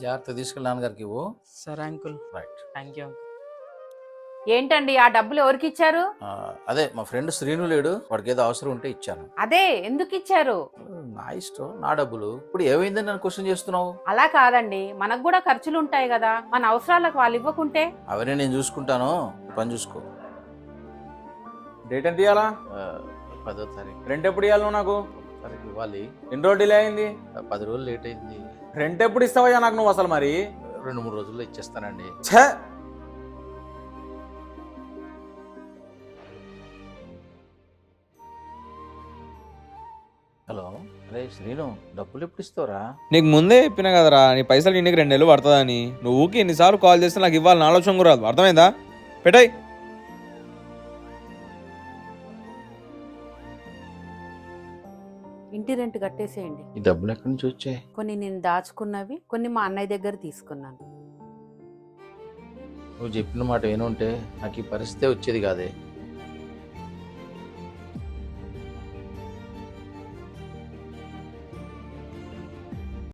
జాగ్రత్త తీసుకెళ్ళి నాన్నగారికి ఇవ్వు. సరే uncle. Right. Thank you uncle. ఏంటండి ఆ డబ్బులు ఎవరికి ఇచ్చారు? అదే మా ఫ్రెండ్ శ్రీను లేడు, వాడికి ఏదో అవసరం ఉంటే ఇచ్చాను. అదే ఎందుకు ఇచ్చారు? నా ఇష్టం, నా డబ్బులు. ఇప్పుడు ఏమైందని నన్ను క్వశ్చన్ చేస్తున్నావు? అలా కాదండి, మనకు కూడా ఖర్చులు ఉంటాయి కదా, మన అవసరాలకు వాళ్ళు ఇవ్వకుంటే. అవన్నీ నేను చూసుకుంటాను, పని చూసుకో. డేట్ ఎంత ఇవ్వాలా? 10వ తారీఖు. రెంట్ ఎప్పుడు ఇవ్వాలి నువ్వు నాకు? తారీఖు ఇవ్వాలి. ఎన్ని రోజులు డిలే అయింది? 10 రోజులు లేట్ అయింది. రెంట్ ఎప్పుడు ఇస్తావయ్యా నాకు నువ్వు అసలు? మరి 2-3 రోజుల్లో ఇచ్చేస్తానండి. ఛే! హలో, అరే శ్రీను, డబ్బులు ఎప్పుడు ఇస్తావురా? నీకు ముందే చెప్పినా కదరా, నీ పైసలు ఇంటికి 2 నెలలు పడుతుందని. నువ్వు ఊకి ఎన్నిసార్లు కాల్ చేస్తే నాకు ఇవ్వాలని ఆలోచన కూడా రాదు. అర్థమైందా? పెట్టాయి. ఇంటి రెంట్ కట్టేసేయండి. ఈ డబ్బులు ఎక్కడి నుంచి వచ్చాయి? కొన్ని నేను దాచుకున్నవి, కొన్ని మా అన్నయ్య దగ్గర తీసుకున్నాను. నువ్వు చెప్పిన మాట ఏనుంటే నాకు ఈ పరిస్థితే వచ్చేది కాదే.